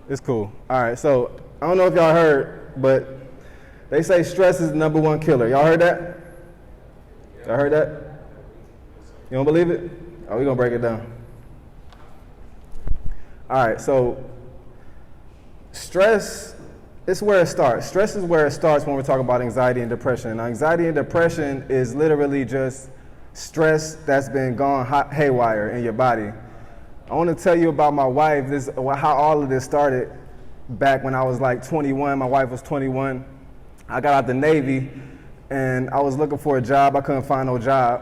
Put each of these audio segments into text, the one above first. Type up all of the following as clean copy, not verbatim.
It's cool. All right, so I don't know if y'all heard, but they say stress is the #1 killer. Y'all heard that? Y'all heard that? You don't believe it? Oh, we're gonna break it down. All right, so stress, it's where it starts. Stress is where it starts when we're talking about anxiety and depression. Now, anxiety and depression is literally just stress that's been gone haywire in your body. I want to tell you about my wife, how all of this started back when I was like 21. My wife was 21. I got out the Navy and I was looking for a job. I couldn't find no job.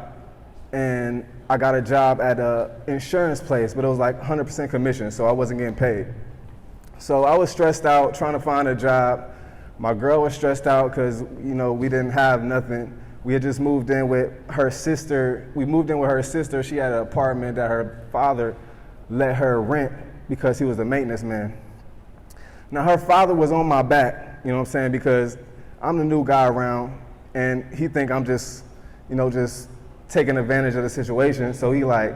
And I got a job at an insurance place, but it was like 100% commission, so I wasn't getting paid. So I was stressed out trying to find a job. My girl was stressed out because, we didn't have nothing. We had just moved in with her sister. We moved in with her sister. She had an apartment that her father let her rent because he was a maintenance man. Now her father was on my back, you know what I'm saying, because I'm the new guy around and he think I'm just, just taking advantage of the situation. So he like,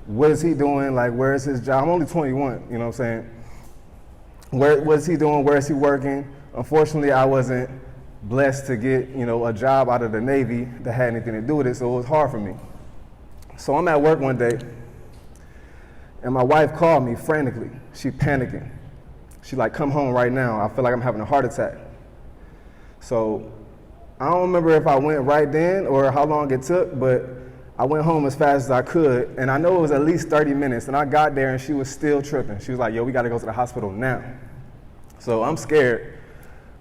what is he doing? Like, where is his job? I'm only 21, you know what I'm saying? What is he doing? Where is he working? Unfortunately, I wasn't blessed to get, a job out of the Navy that had anything to do with it, so it was hard for me. So I'm at work one day, and my wife called me frantically. She panicking. She like, come home right now. I feel like I'm having a heart attack. So I don't remember if I went right then or how long it took, but I went home as fast as I could, and I know it was at least 30 minutes, and I got there and she was still tripping. She was like, yo, we gotta go to the hospital now. So I'm scared.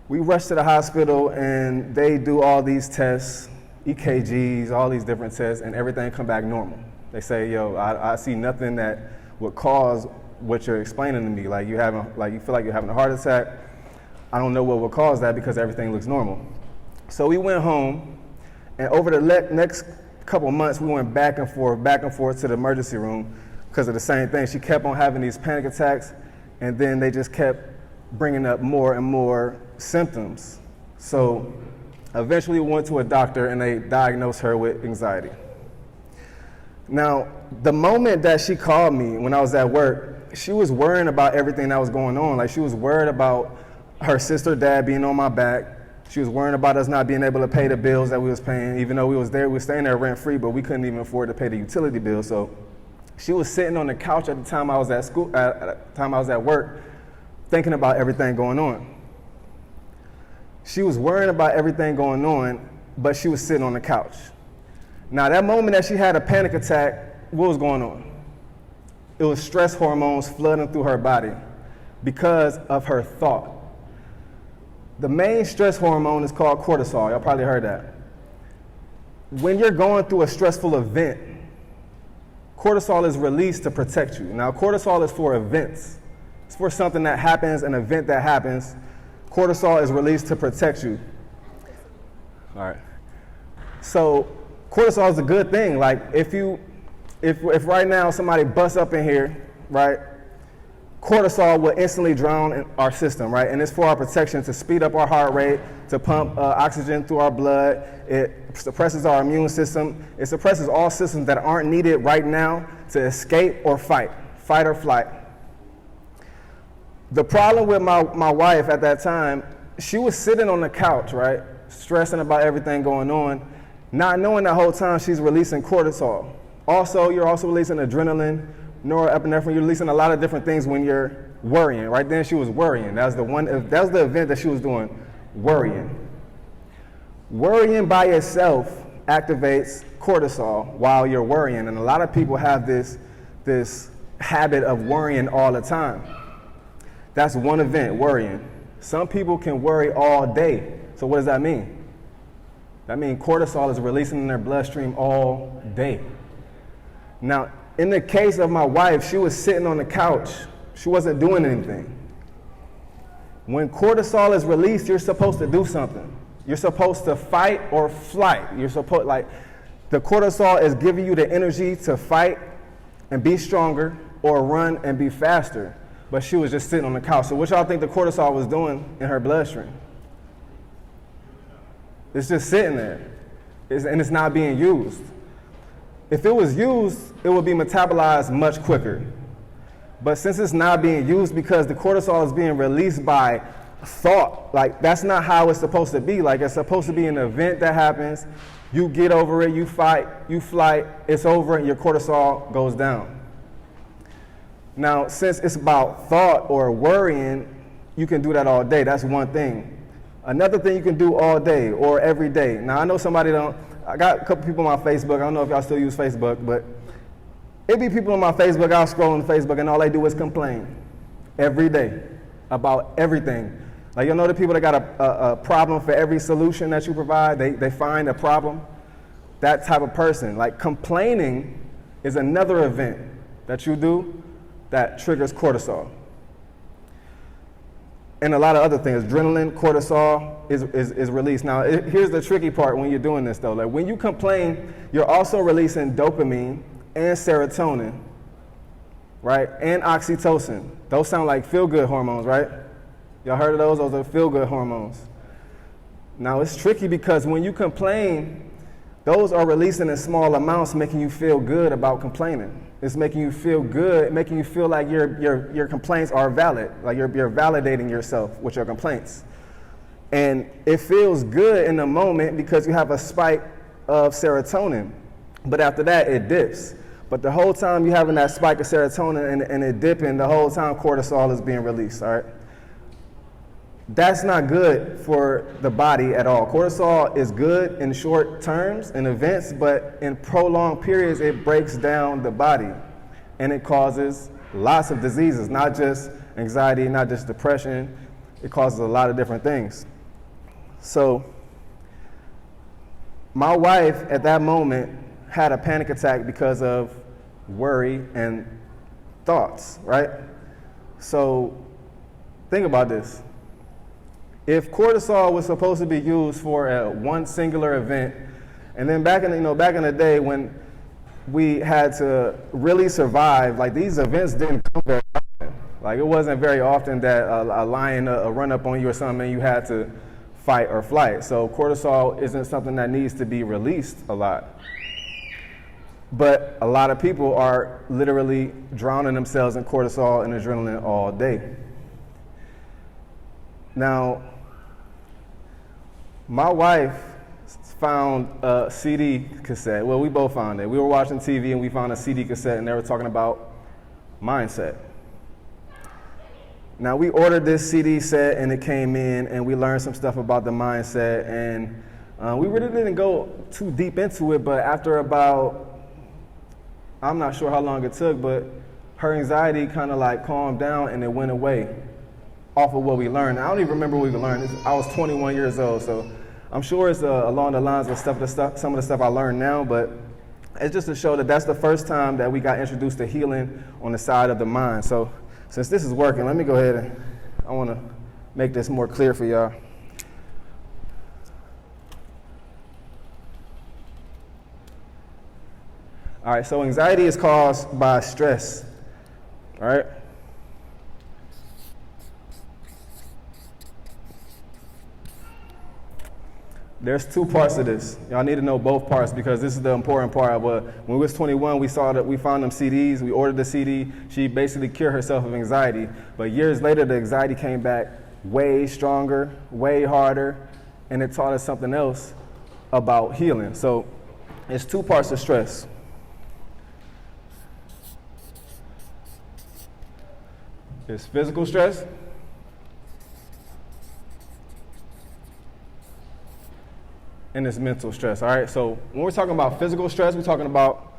We rushed to the hospital and they do all these tests, EKGs, all these different tests, and everything come back normal. They say, yo, I see nothing that would cause what you're explaining to me. Like you feel like you're having a heart attack. I don't know what would cause that because everything looks normal. So we went home, and over the next couple of months, we went back and forth to the emergency room because of the same thing. She kept on having these panic attacks, and then they just kept bringing up more and more symptoms. So eventually we went to a doctor and they diagnosed her with anxiety. Now, the moment that she called me when I was at work, she was worrying about everything that was going on. Like she was worried about her sister, dad being on my back. She was worrying about us not being able to pay the bills that we was paying. Even though we was staying there rent free, but we couldn't even afford to pay the utility bill. So she was sitting on the couch at the time I was at school, at the time I was at work, thinking about everything going on. She was worrying about everything going on, but she was sitting on the couch. Now that moment that she had a panic attack, what was going on? It was stress hormones flooding through her body because of her thought. The main stress hormone is called cortisol. Y'all probably heard that. When you're going through a stressful event, cortisol is released to protect you. Now cortisol is for events. It's for something that happens, an event that happens. Cortisol is released to protect you. All right. So cortisol is a good thing. Like if right now somebody busts up in here, right? Cortisol will instantly drown in our system, right? And it's for our protection, to speed up our heart rate, to pump oxygen through our blood. It suppresses our immune system. It suppresses all systems that aren't needed right now to escape or fight or flight. The problem with my wife at that time, she was sitting on the couch, right? Stressing about everything going on, not knowing the whole time she's releasing cortisol. Also, you're also releasing adrenaline, norepinephrine. You're releasing a lot of different things when you're worrying. Right then she was worrying. That was the event that she was doing, worrying. Worrying by itself activates cortisol while you're worrying. And a lot of people have this habit of worrying all the time. That's one event, worrying. Some people can worry all day. So what does that mean? That means cortisol is releasing in their bloodstream all day. Now, in the case of my wife, she was sitting on the couch. She wasn't doing anything. When cortisol is released, you're supposed to do something. You're supposed to fight or flight. The cortisol is giving you the energy to fight and be stronger or run and be faster. But she was just sitting on the couch. So what y'all think the cortisol was doing in her bloodstream? It's just sitting there, and it's not being used. If it was used, it would be metabolized much quicker. But since it's not being used because the cortisol is being released by thought, like that's not how it's supposed to be. Like it's supposed to be an event that happens, you get over it, you fight, you flight, it's over, and your cortisol goes down. Now, since it's about thought or worrying, you can do that all day. That's one thing. Another thing you can do all day or every day. Now, I know I got a couple people on my Facebook. I don't know if y'all still use Facebook, but it be people on my Facebook, I'll scroll on Facebook, and all they do is complain every day about everything. Like, you know the people that got a problem for every solution that you provide, they find a problem? That type of person. Like, complaining is another event that you do that triggers cortisol. And a lot of other things. Adrenaline, cortisol is released. Now, here's the tricky part when you're doing this, though. Like, when you complain, you're also releasing dopamine and serotonin, right? And oxytocin. Those sound like feel-good hormones, right? Y'all heard of those? Those are feel-good hormones. Now, it's tricky because when you complain, those are releasing in small amounts, making you feel good about complaining. It's making you feel good, making you feel like your complaints are valid, like you're validating yourself with your complaints. And it feels good in the moment because you have a spike of serotonin. But after that, it dips. But the whole time you're having that spike of serotonin and it dipping, the whole time cortisol is being released, all right? That's not good for the body at all. Cortisol is good in short terms, in events, but in prolonged periods, it breaks down the body. And it causes lots of diseases, not just anxiety, not just depression. It causes a lot of different things. So, my wife at that moment had a panic attack because of worry and thoughts, right? So, think about this. If cortisol was supposed to be used for one singular event, and then back in the day when we had to really survive, like these events didn't come very often. Like it wasn't very often that a lion run up on you or something and you had to fight or flight. So cortisol isn't something that needs to be released a lot. But a lot of people are literally drowning themselves in cortisol and adrenaline all day. Now, my wife found a CD cassette. Well, we both found it. We were watching TV and we found a CD cassette and they were talking about mindset. Now, we ordered this CD set and it came in and we learned some stuff about the mindset, and we really didn't go too deep into it, but after about, I'm not sure how long it took, but her anxiety kind of like calmed down and it went away off of what we learned. I don't even remember what we learned. I was 21 years old, so I'm sure it's along the lines of some of the stuff I learned now, but it's just to show that that's the first time that we got introduced to healing on the side of the mind. So since this is working, let me go ahead and I want to make this more clear for y'all. All right, so anxiety is caused by stress, all right? There's two parts of this. Y'all need to know both parts because this is the important part. But when we was 21, we found them CDs. We ordered the CD. She basically cured herself of anxiety. But years later, the anxiety came back way stronger, way harder, and it taught us something else about healing. So it's two parts of stress. It's physical stress. And it's mental stress, all right? So when we're talking about physical stress, we're talking about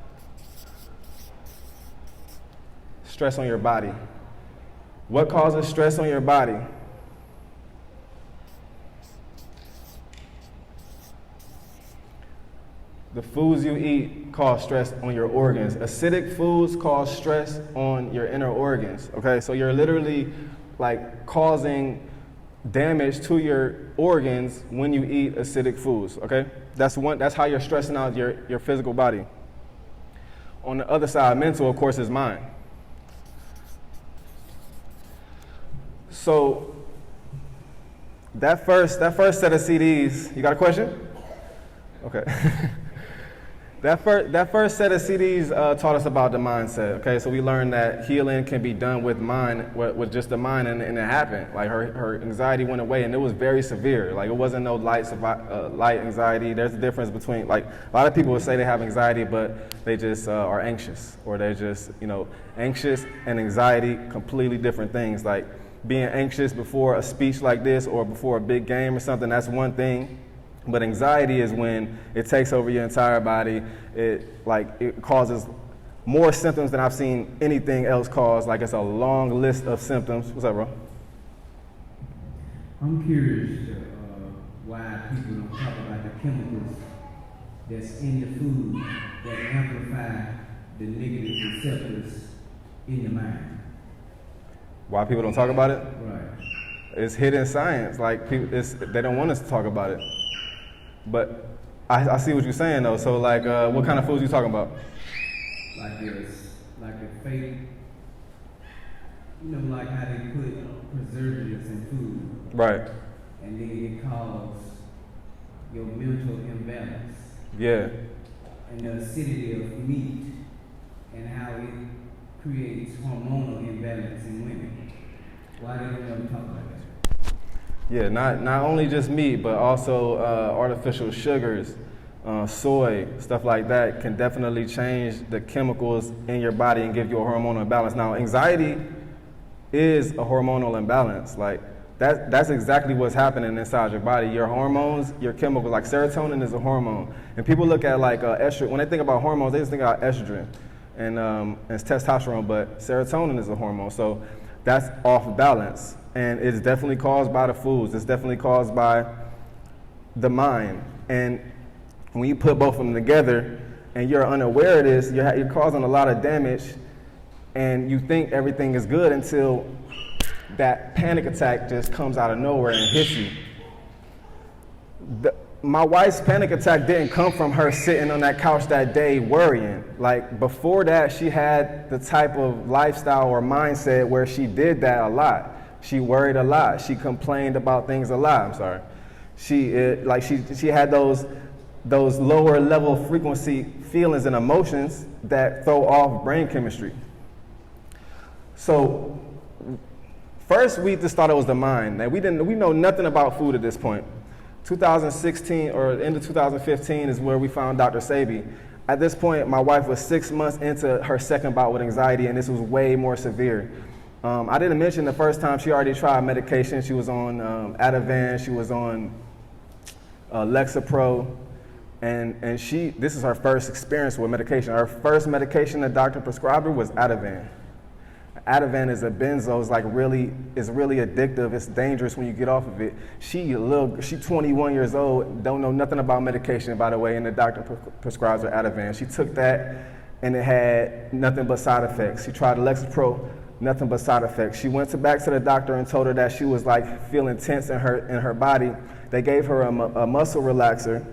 stress on your body. What causes stress on your body? The foods you eat cause stress on your organs. Acidic foods cause stress on your inner organs, okay? So you're literally like causing damage to your organs when you eat acidic foods, okay? That's how you're stressing out your physical body. On the other side, mental, of course, is mind. So that first set of CDs, you got a question? Okay. That first set of CDs taught us about the mindset. Okay, so we learned that healing can be done with mind, with just the mind, and it happened. Like her anxiety went away, and it was very severe. Like it wasn't no light anxiety. There's a difference between, like, a lot of people would say they have anxiety, but they just are anxious, or they're just, anxious and anxiety, completely different things. Like being anxious before a speech like this or before a big game or something, that's one thing. But anxiety is when it takes over your entire body. It causes more symptoms than I've seen anything else cause. Like it's a long list of symptoms. What's up, bro? I'm curious why people don't talk about the chemicals that's in the food that amplify the negative receptors in the mind. Why people don't talk about it? Right. It's hidden science. Like they don't want us to talk about it. But I see what you're saying though. So like, what kind of foods you talking about? Like a fake, like how they put preservatives in food. Right. And then it causes your mental imbalance. Yeah. And the acidity of meat and how it creates hormonal imbalance in women. Why they don't ever talk about that? Yeah, not only just meat, but also artificial sugars, soy, stuff like that can definitely change the chemicals in your body and give you a hormonal imbalance. Now, anxiety is a hormonal imbalance. Like that's exactly what's happening inside your body. Your hormones, your chemicals, like serotonin is a hormone. And people look at like estrogen. When they think about hormones, they just think about estrogen and testosterone, but serotonin is a hormone. So that's off balance. And it's definitely caused by the foods. It's definitely caused by the mind. And when you put both of them together and you're unaware of this, you're causing a lot of damage, and you think everything is good until that panic attack just comes out of nowhere and hits you. My wife's panic attack didn't come from her sitting on that couch that day worrying. Like before that, she had the type of lifestyle or mindset where she did that a lot. She worried a lot. She complained about things a lot. I'm sorry. She had those lower level frequency feelings and emotions that throw off brain chemistry. So first we just thought it was the mind. And we know nothing about food at this point. 2016 or end of 2015 is where we found Dr. Sebi. At this point, my wife was 6 months into her second bout with anxiety, and this was way more severe. I didn't mention the first time she already tried medication. She was on Ativan, she was on Lexapro, and this is her first experience with medication. Her first medication the doctor prescribed her was Ativan. Ativan is a benzo. It's really addictive. It's dangerous when you get off of it. She's 21 years old, don't know nothing about medication, by the way, and the doctor prescribes her Ativan. She took that, and it had nothing but side effects. She tried Lexapro, nothing but side effects. She went back to the doctor and told her that she was like feeling tense in her body. They gave her a muscle relaxer,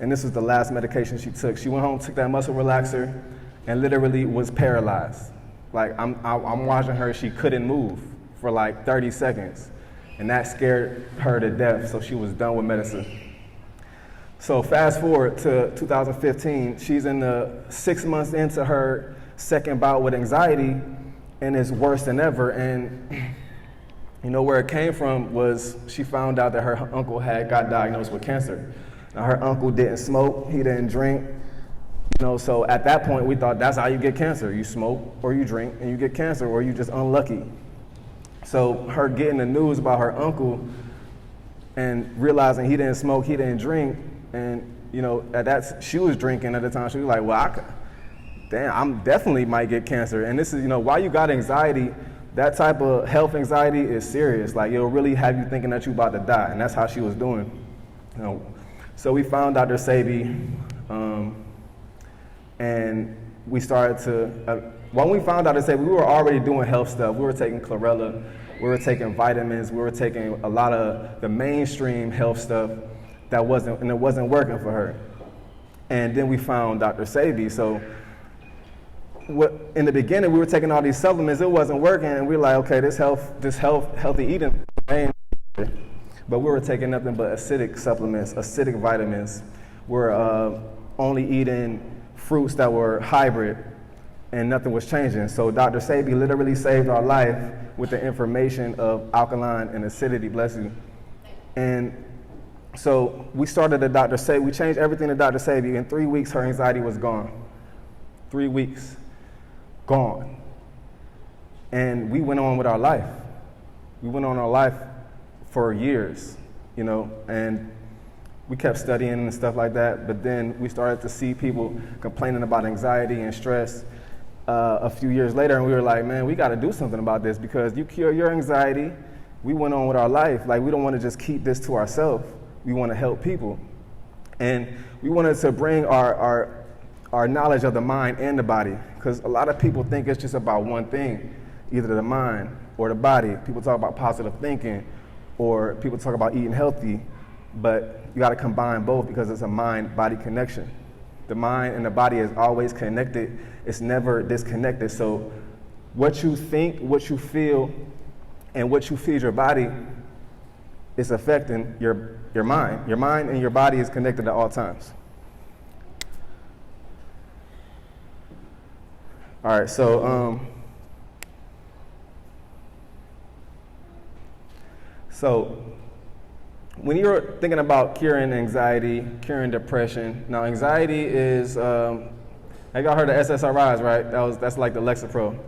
and this was the last medication she took. She went home, took that muscle relaxer, and literally was paralyzed. Like I'm watching her, she couldn't move for like 30 seconds, and that scared her to death. So she was done with medicine. So fast forward to 2015, she's in the 6 months into her second bout with anxiety, and it's worse than ever. And where it came from was she found out that her uncle got diagnosed with cancer. Now her uncle didn't smoke, he didn't drink. So at that point we thought that's how you get cancer. You smoke or you drink and you get cancer, or you just unlucky. So her getting the news about her uncle and realizing he didn't smoke, he didn't drink, and she was drinking at the time. She was like, well, I'm definitely might get cancer. And this is, why you got anxiety, that type of health anxiety is serious. Like it'll really have you thinking that you're about to die, and that's how she was doing. So we found Dr. Sebi, and we started to, when we found out, we were already doing health stuff. We were taking chlorella, we were taking vitamins, we were taking a lot of the mainstream health stuff it wasn't working for her. And then we found Dr. Sebi. So in the beginning, we were taking all these supplements, it wasn't working, and we were like, okay, this healthy eating, but we were taking nothing but acidic supplements, acidic vitamins. We're only eating fruits that were hybrid, and nothing was changing. So Dr. Sebi literally saved our life with the information of alkaline and acidity, bless you. And so we started at Dr. Sebi, we changed everything to Dr. Sebi. In 3 weeks, her anxiety was gone. 3 weeks, gone. And we went on with our life. We went on our life for years, you know, and we kept studying and stuff like that, but then we started to see people complaining about anxiety and stress a few years later, and we were like, man, we got to do something about this, because you cure your anxiety. We went on with our life. Like, we don't want to just keep this to ourselves. We want to help people. And we wanted to bring our knowledge of the mind and the body, because a lot of people think it's just about one thing, either the mind or the body. People talk about positive thinking, or people talk about eating healthy, but you got to combine both, because it's a mind-body connection. The mind and the body is always connected. It's never disconnected. So what you think, what you feel, and what you feed your body is affecting your mind. Your mind and your body is connected at all times. All right, so when you're thinking about curing anxiety, curing depression, now anxiety is, have y'all heard of SSRIs, right? That's like the Lexapro.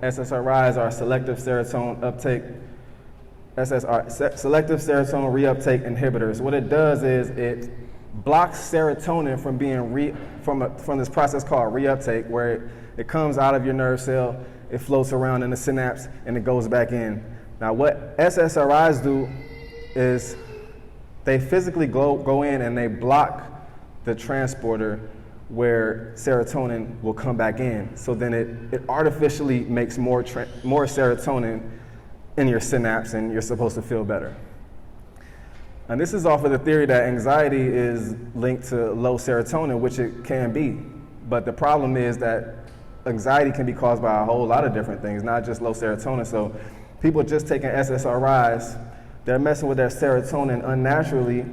SSRIs are selective serotonin uptake, selective serotonin reuptake inhibitors. What it does is it blocks serotonin from being from this process called reuptake, where it comes out of your nerve cell, it floats around in the synapse, and it goes back in. Now, what SSRIs do is they physically go in and they block the transporter where serotonin will come back in. So then it artificially makes more serotonin in your synapse, and you're supposed to feel better. And this is off of the theory that anxiety is linked to low serotonin, which it can be. But the problem is that anxiety can be caused by a whole lot of different things, not just low serotonin. So people just taking SSRIs, they're messing with their serotonin unnaturally,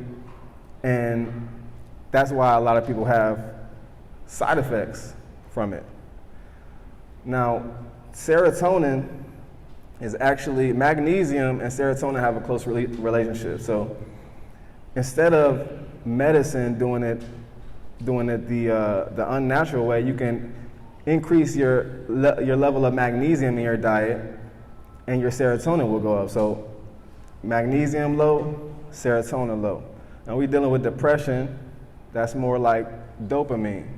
and that's why a lot of people have side effects from it. Now, serotonin is actually, magnesium and serotonin have a close relationship. So instead of medicine doing it the unnatural way, you can increase your level of magnesium in your diet, and your serotonin will go up. So magnesium low, serotonin low. Now we're dealing with depression, that's more like dopamine.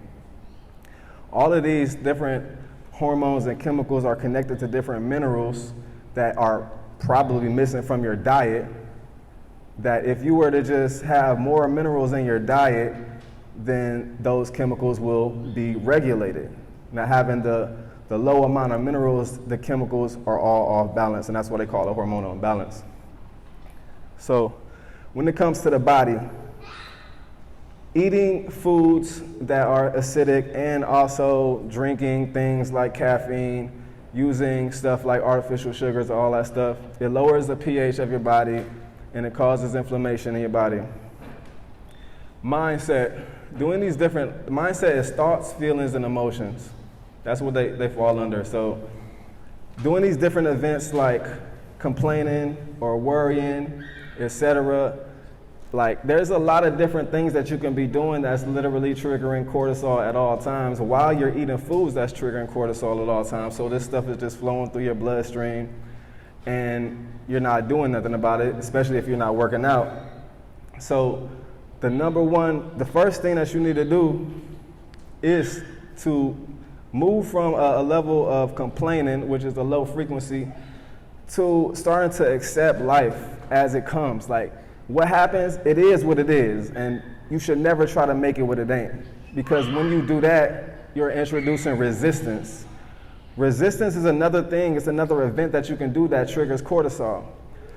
All of these different hormones and chemicals are connected to different minerals that are probably missing from your diet, that if you were to just have more minerals in your diet, then those chemicals will be regulated. Now having the low amount of minerals, the chemicals are all off balance, and that's what they call a hormonal imbalance. So when it comes to the body, eating foods that are acidic and also drinking things like caffeine, using stuff like artificial sugars, all that stuff, it lowers the pH of your body and it causes inflammation in your body. Mindset, mindset is thoughts, feelings, and emotions. That's what they fall under. So doing these different events like complaining or worrying, etc., like there's a lot of different things that you can be doing that's literally triggering cortisol at all times while you're eating foods that's triggering cortisol at all times. So this stuff is just flowing through your bloodstream and you're not doing nothing about it, especially if you're not working out. So the first thing that you need to do is to move from a level of complaining, which is a low frequency, to starting to accept life as it comes. Like, what happens, it is what it is, and you should never try to make it what it ain't. Because when you do that, you're introducing resistance. Resistance is another thing, it's another event that you can do that triggers cortisol.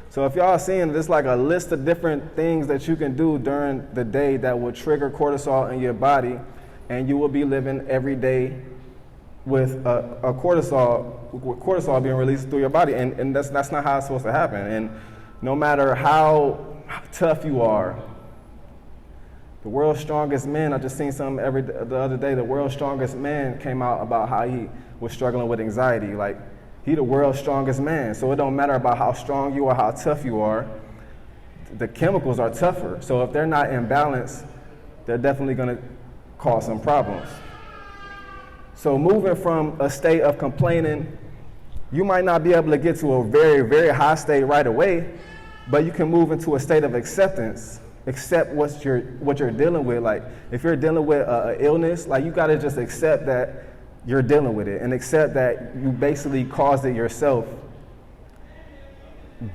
So if y'all are seeing, there's like a list of different things that you can do during the day that will trigger cortisol in your body, and you will be living every day with cortisol being released through your body, and that's not how it's supposed to happen. And no matter how tough you are, The world's strongest man, I just seen something the other day, the world's strongest man came out about how he was struggling with anxiety. Like, he the world's strongest man. So it don't matter about how strong you are, how tough you are. The chemicals are tougher. So if they're not in balance, they're definitely gonna cause some problems. So moving from a state of complaining, you might not be able to get to a very, very high state right away, but you can move into a state of acceptance. Accept what you're dealing with. Like, if you're dealing with an illness, like, you gotta just accept that you're dealing with it and accept that you basically caused it yourself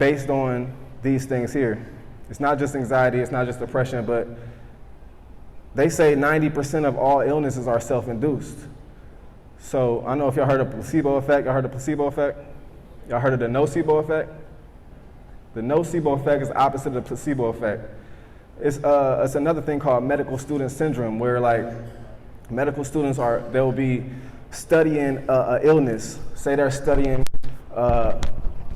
based on these things here. It's not just anxiety, it's not just depression, but they say 90% of all illnesses are self-induced. So I don't know if y'all heard of placebo effect. Y'all heard of placebo effect? Y'all heard of the nocebo effect? The nocebo effect is the opposite of the placebo effect. It's another thing called medical student syndrome, where like medical students they'll be studying an illness. Say they're studying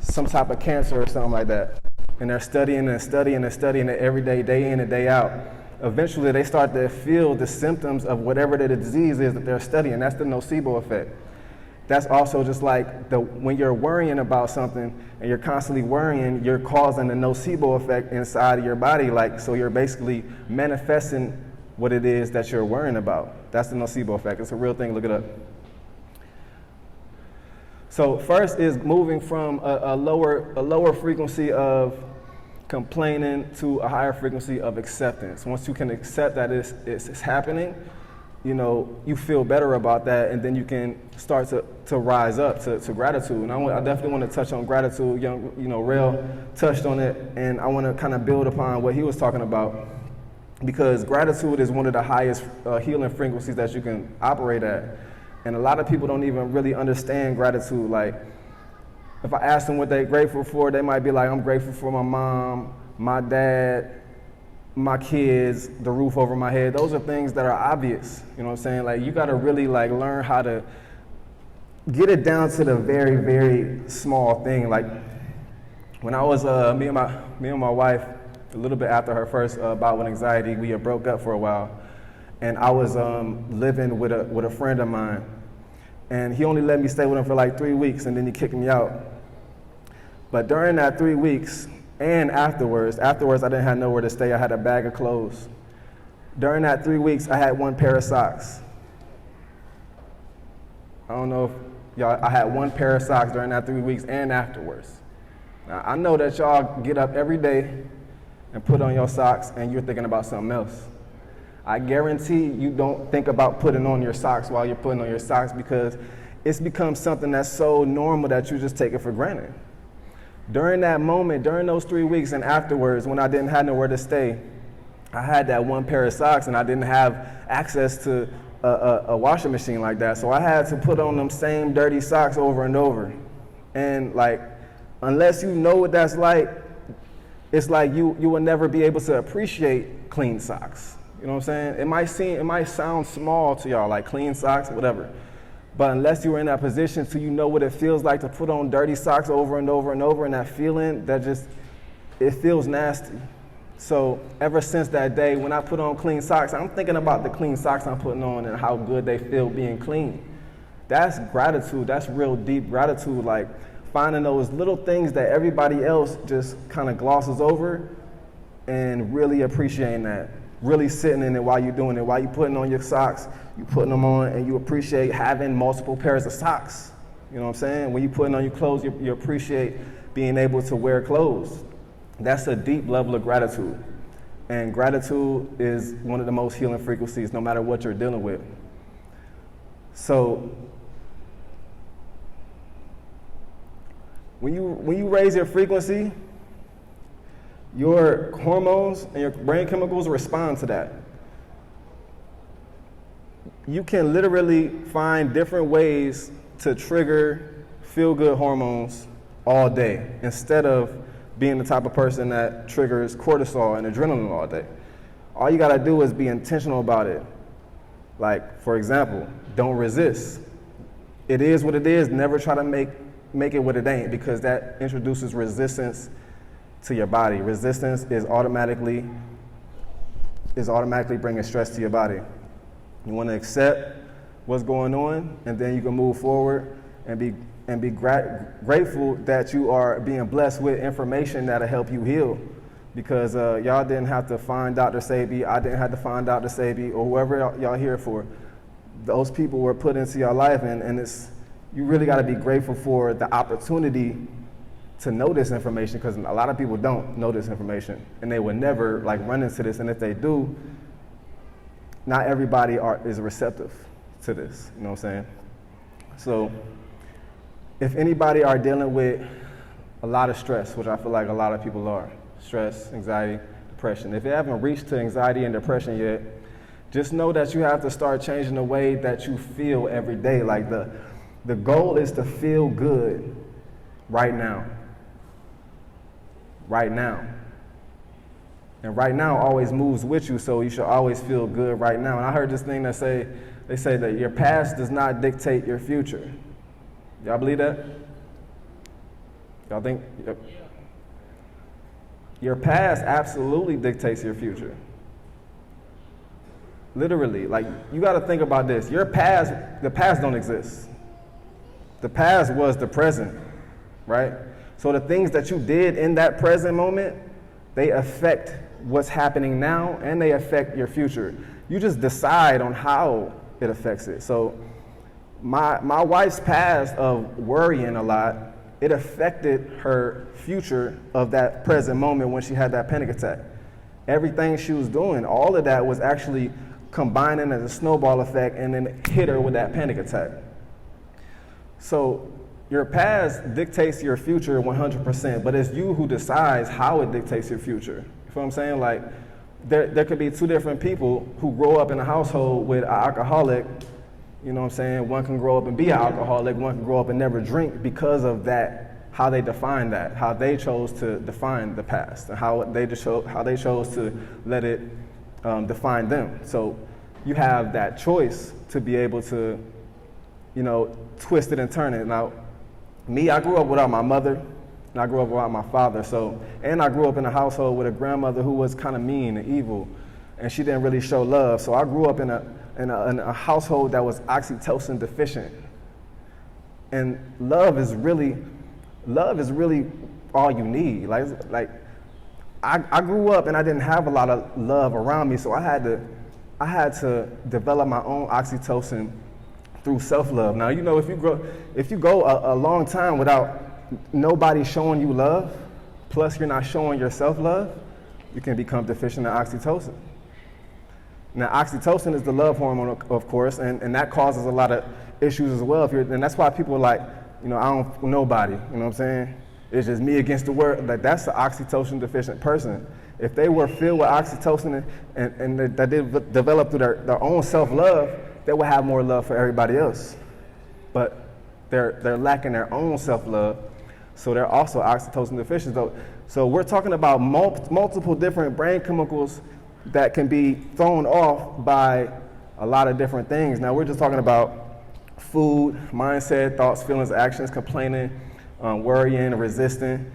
some type of cancer or something like that, and they're studying and studying and studying it every day, day in and day out. Eventually, they start to feel the symptoms of whatever the disease is that they're studying. That's the nocebo effect. That's also just like when you're worrying about something and you're constantly worrying, you're causing the nocebo effect inside of your body. Like, so you're basically manifesting what it is that you're worrying about. That's the nocebo effect. It's a real thing. Look it up. So first is moving from a lower frequency of complaining to a higher frequency of acceptance. Once you can accept that it's happening, you know, you feel better about that, and then you can start to rise up to gratitude. And I definitely want to touch on gratitude. Rail touched on it, and I want to kind of build upon what he was talking about, because gratitude is one of the highest healing frequencies that you can operate at. And a lot of people don't even really understand gratitude. Like, if I ask them what they're grateful for, they might be like, I'm grateful for my mom, my dad, my kids, the roof over my head. Those are things that are obvious. You know what I'm saying? Like, you got to really like learn how to get it down to the very, very small thing. Like, when I was me and my wife, a little bit after her first bout with anxiety, we had broke up for a while, and I was living with a friend of mine, and he only let me stay with him for like 3 weeks, and then he kicked me out. But during that 3 weeks, and afterwards I didn't have nowhere to stay. I had a bag of clothes. During that 3 weeks, I had one pair of socks. I don't know if y'all, I had one pair of socks during that 3 weeks and afterwards. Now, I know that y'all get up every day and put on your socks and you're thinking about something else. I guarantee you don't think about putting on your socks while you're putting on your socks, because it's become something that's so normal that you just take it for granted. During that moment, during those 3 weeks and afterwards, when I didn't have nowhere to stay, I had that one pair of socks and I didn't have access to a washing machine like that. So I had to put on them same dirty socks over and over. And like, unless you know what that's like, it's like you will never be able to appreciate clean socks. You know what I'm saying? It might sound small to y'all, like clean socks, whatever. But unless you're in that position so you know what it feels like to put on dirty socks over and over and over, and that feeling, it feels nasty. So ever since that day, when I put on clean socks, I'm thinking about the clean socks I'm putting on and how good they feel being clean. That's gratitude. That's real deep gratitude, like finding those little things that everybody else just kind of glosses over and really appreciating that. Really sitting in it while you're doing it. While you're putting on your socks, you're putting them on, and you appreciate having multiple pairs of socks. You know what I'm saying? When you're putting on your clothes, you appreciate being able to wear clothes. That's a deep level of gratitude. And gratitude is one of the most healing frequencies, no matter what you're dealing with. So when you raise your frequency, your hormones and your brain chemicals respond to that. You can literally find different ways to trigger feel-good hormones all day, instead of being the type of person that triggers cortisol and adrenaline all day. All you gotta do is be intentional about it. Like, for example, don't resist. It is what it is. Never try to make it what it ain't, because that introduces resistance to your body. Resistance is automatically is automatically bringing stress to your body. You want to accept what's going on, and then you can move forward and be grateful that you are being blessed with information that'll help you heal. Because y'all didn't have to find Dr. Sebi, I didn't have to find Dr. Sebi, or whoever y'all here for. Those people were put into your life, and it's, you really got to be grateful for the opportunity to know this information, because a lot of people don't know this information, and they would never like run into this, and if they do, not everybody is receptive to this, you know what I'm saying? So if anybody are dealing with a lot of stress, which I feel like a lot of people are, stress, anxiety, depression, if you haven't reached to anxiety and depression yet, just know that you have to start changing the way that you feel every day. Like the goal is to feel good right now. Right now. And right now always moves with you, so you should always feel good right now. And I heard this thing that they say that your past does not dictate your future. Y'all believe that? Y'all think? Yep. Your past absolutely dictates your future. Literally, like, you got to think about this. Your past, the past don't exist. The past was the present, right? So the things that you did in that present moment, they affect what's happening now, and they affect your future. You just decide on how it affects it. So my wife's past of worrying a lot, it affected her future of that present moment when she had that panic attack. Everything she was doing, all of that was actually combining as a snowball effect, and then hit her with that panic attack. So your past dictates your future 100%, but it's you who decides how it dictates your future. You feel what I'm saying? Like, there could be two different people who grow up in a household with an alcoholic, you know what I'm saying? One can grow up and be an alcoholic, one can grow up and never drink because of that, how they define that, how they chose to define the past, and how they chose to let it define them. So you have that choice to be able to, you know, twist it and turn it. Now, me, I grew up without my mother, and I grew up without my father. So, and I grew up in a household with a grandmother who was kind of mean and evil, and she didn't really show love. So I grew up in a household that was oxytocin deficient. And love is really all you need. Like I grew up and I didn't have a lot of love around me, so I had to develop my own oxytocin through self-love. Now, you know, if you go a long time without nobody showing you love, plus you're not showing yourself love, you can become deficient in oxytocin. Now, oxytocin is the love hormone, of course, and that causes a lot of issues as well. And that's why people are like, you know, I don't nobody, you know what I'm saying? It's just me against the world. Like, that's an oxytocin deficient person. If they were filled with oxytocin and that they developed through their own self-love, they will have more love for everybody else. But they're lacking their own self-love, so they're also oxytocin deficient. So we're talking about multiple different brain chemicals that can be thrown off by a lot of different things. Now, we're just talking about food, mindset, thoughts, feelings, actions, complaining, worrying, resisting.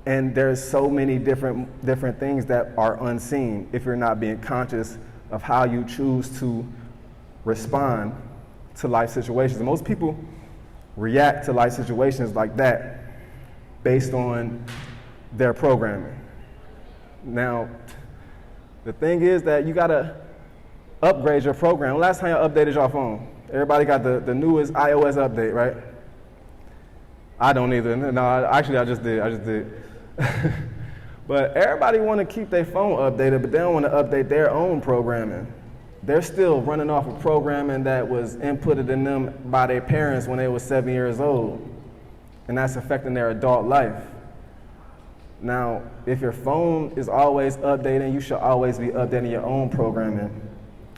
And there's so many different things that are unseen if you're not being conscious of how you choose to respond to life situations. Most people react to life situations like that based on their programming. Now, the thing is that you gotta upgrade your program. Last time you updated your phone, everybody got the newest iOS update, right? I don't either. No, actually I just did. But everybody want to keep their phone updated, but they don't want to update their own programming. They're still running off of programming that was inputted in them by their parents when they were 7 years old, and that's affecting their adult life. Now, if your phone is always updating, you should always be updating your own programming.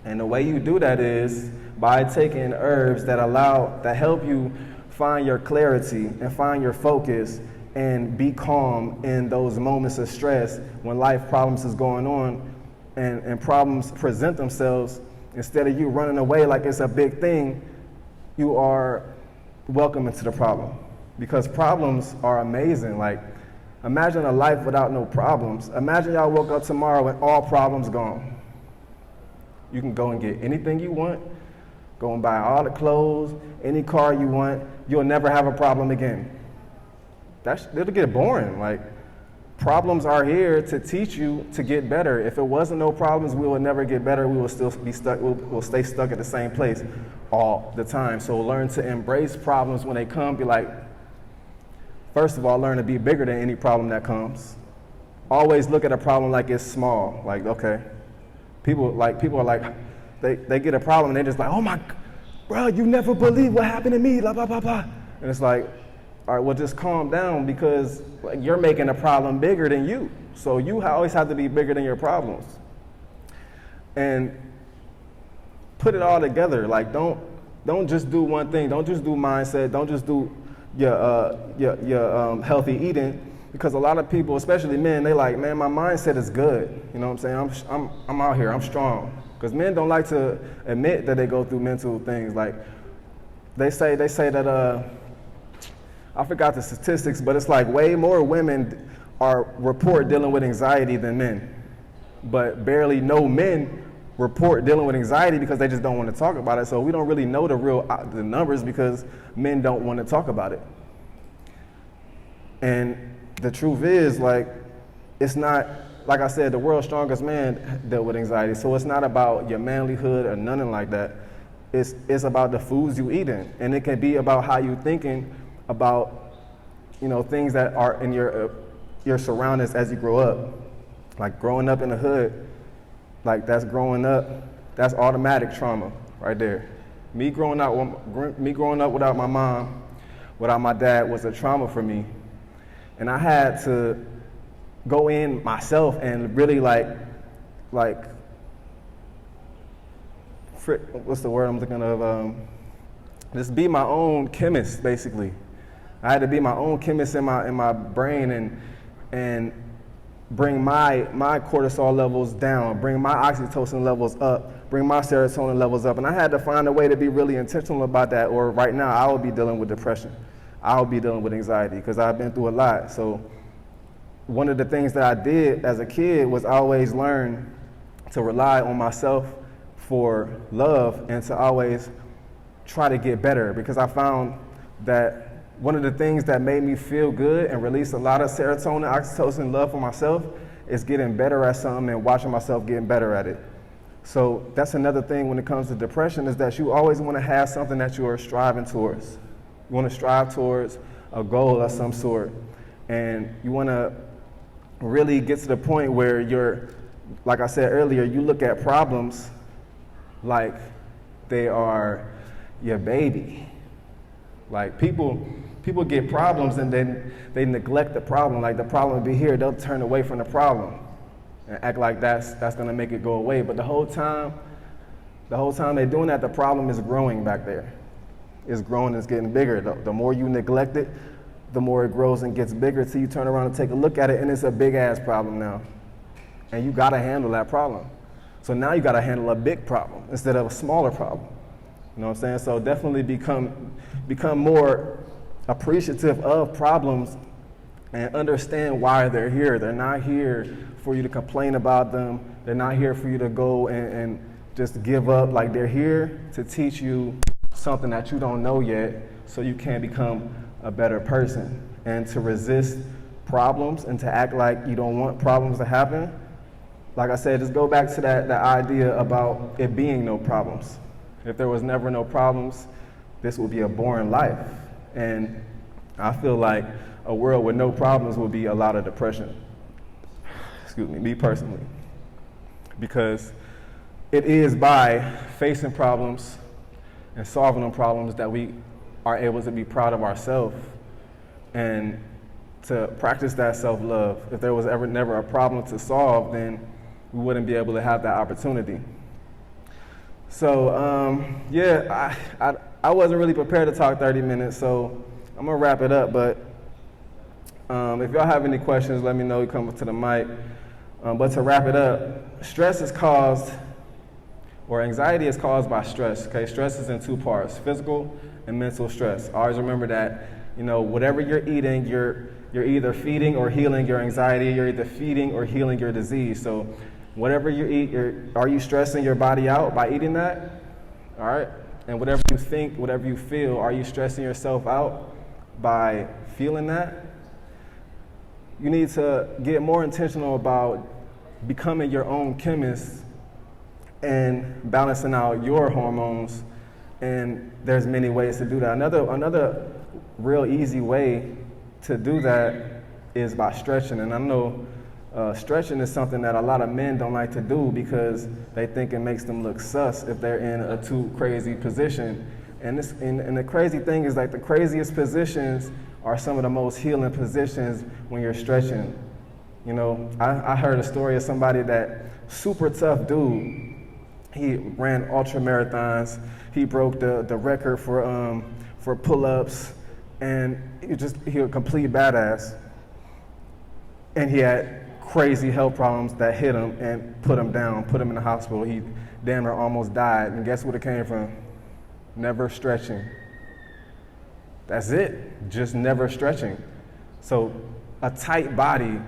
And the way you do that is by taking herbs that help you find your clarity and find your focus and be calm in those moments of stress when life problems is going on and problems present themselves. Instead of you running away like it's a big thing, you are welcome into the problem, because problems are amazing. Like, imagine a life without no problems. Imagine y'all woke up tomorrow and all problems gone. You can go and get anything you want, go and buy all the clothes, any car you want. You'll never have a problem again. It'll get boring. Like, problems are here to teach you to get better. If it wasn't no problems, we would never get better. We will still be stuck. We'll stay stuck at the same place all the time. So learn to embrace problems when they come. Be like, first of all, learn to be bigger than any problem that comes. Always look at a problem like it's small. Like, okay, people are like, they get a problem and they're just like, oh my, bro, you never believe what happened to me, blah, blah, blah, blah. And it's like, all right, well, just calm down, because like, you're making a problem bigger than you. So you always have to be bigger than your problems. And put it all together. Like, don't just do one thing. Don't just do mindset. Don't just do your healthy eating. Because a lot of people, especially men, they like, man, my mindset is good. You know what I'm saying? I'm out here. I'm strong. Because men don't like to admit that they go through mental things. Like, they say that I forgot the statistics, but it's like way more women report dealing with anxiety than men. But barely no men report dealing with anxiety because they just don't want to talk about it. So we don't really know the numbers because men don't want to talk about it. And the truth is, like, it's not, like I said, the world's strongest man dealt with anxiety. So it's not about your manlyhood or nothing like that. It's about the foods you eating. And it can be about how you thinking about, you know, things that are in your surroundings as you grow up. Like growing up in the hood, like that's growing up, that's automatic trauma right there. Me growing up without my mom, without my dad, was a trauma for me. And I had to go in myself and really what's the word I'm thinking of? Just be my own chemist, basically. I had to be my own chemist in my brain and bring my cortisol levels down, bring my oxytocin levels up, bring my serotonin levels up. And I had to find a way to be really intentional about that, or right now I would be dealing with depression. I would be dealing with anxiety because I've been through a lot. So one of the things that I did as a kid was always learn to rely on myself for love and to always try to get better, because I found that one of the things that made me feel good and release a lot of serotonin, oxytocin, love for myself is getting better at something and watching myself getting better at it. So that's another thing when it comes to depression, is that you always want to have something that you are striving towards. You want to strive towards a goal of some sort. And you want to really get to the point where you're, like I said earlier, you look at problems like they are your baby. Like people get problems and then they neglect the problem. Like the problem will be here, they'll turn away from the problem and act like that's going to make it go away. But the whole time they're doing that, the problem is growing back there. It's growing, it's getting bigger. The more you neglect it, the more it grows and gets bigger till you turn around and take a look at it, and it's a big ass problem now. And you gotta handle that problem. So now you gotta handle a big problem instead of a smaller problem. You know what I'm saying? So definitely become more appreciative of problems and understand why they're here. They're not here for you to complain about them. They're not here for you to go and just give up. Like, they're here to teach you something that you don't know yet, so you can become a better person. And to resist problems and to act like you don't want problems to happen, like I said, just go back to that idea about it being no problems. If there was never no problems, this would be a boring life. And I feel like a world with no problems would be a lot of depression. Excuse me personally. Because it is by facing problems and solving them problems that we are able to be proud of ourselves and to practice that self-love. If there was never a problem to solve, then we wouldn't be able to have that opportunity. So I wasn't really prepared to talk 30 minutes, so I'm gonna wrap it up. But if y'all have any questions, let me know. You come up to the mic. But to wrap it up, anxiety is caused by stress. Okay, stress is in two parts: physical and mental stress. Always remember that. You know, whatever you're eating, you're either feeding or healing your anxiety. You're either feeding or healing your disease. So Whatever you eat, are you stressing your body out by eating that? All right. And whatever you think, whatever you feel, are you stressing yourself out by feeling that? You need to get more intentional about becoming your own chemist and balancing out your hormones. And there's many ways to do that. Another real easy way to do that is by stretching. And I know stretching is something that a lot of men don't like to do because they think it makes them look sus if they're in a too crazy position. And the crazy thing is, like, the craziest positions are some of the most healing positions when you're stretching. You know, I heard a story of somebody that super tough dude. He ran ultra marathons. He broke the record for pull-ups, and he was a complete badass. And he had crazy health problems that hit him and put him down, put him in the hospital. He damn near almost died. And guess what it came from? Never stretching. That's it. Just never stretching. So a tight body,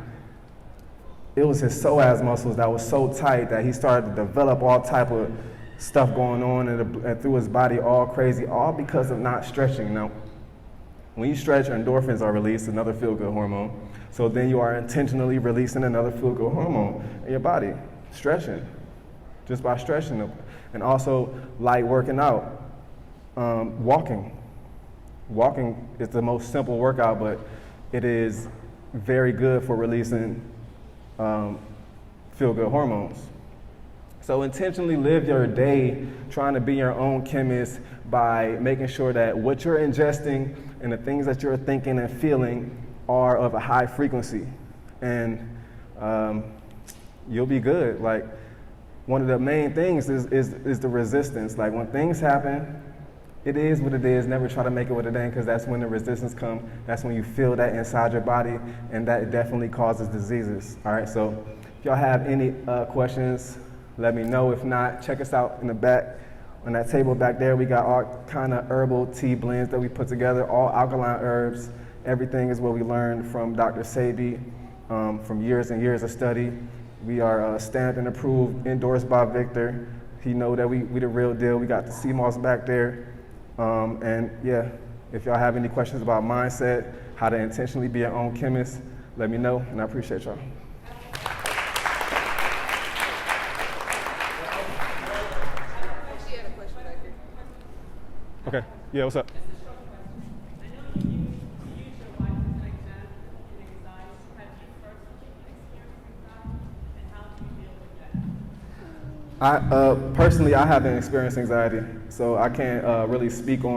it was his psoas muscles that was so tight that he started to develop all type of stuff going on and through his body, all crazy, all because of not stretching. Now, when you stretch, endorphins are released, another feel-good hormone. So then you are intentionally releasing another feel-good hormone in your body, stretching, just by stretching them. And also light working out, walking. Walking is the most simple workout, but it is very good for releasing feel-good hormones. So intentionally live your day trying to be your own chemist by making sure that what you're ingesting and the things that you're thinking and feeling are of a high frequency, and you'll be good. Like, one of the main things is the resistance. Like, when things happen, it is what it is. Never try to make it what it ain't, because that's when the resistance comes. That's when you feel that inside your body, and that definitely causes diseases. All right, so if y'all have any questions, let me know. If not, check us out in the back. On that table back there, we got all kind of herbal tea blends that we put together, all alkaline herbs. Everything is what we learned from Dr. Sebi, from years and years of study. We are stamped and approved, endorsed by Victor. He know that we the real deal. We got the sea moss back there. And yeah, if y'all have any questions about mindset, how to intentionally be your own chemist, let me know, and I appreciate y'all. Okay, yeah, what's up? Personally, I haven't experienced anxiety, so I can't really speaking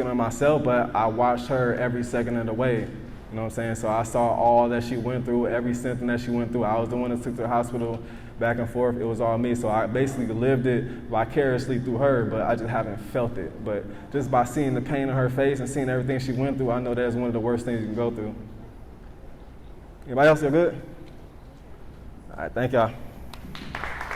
on myself, but I watched her every second of the way, you know what I'm saying? So I saw all that she went through, every symptom that she went through. I was the one that took her to the hospital back and forth. It was all me, so I basically lived it vicariously through her, but I just haven't felt it. But just by seeing the pain on her face and seeing everything she went through, I know that's one of the worst things you can go through. Anybody else feel good? All right, thank y'all.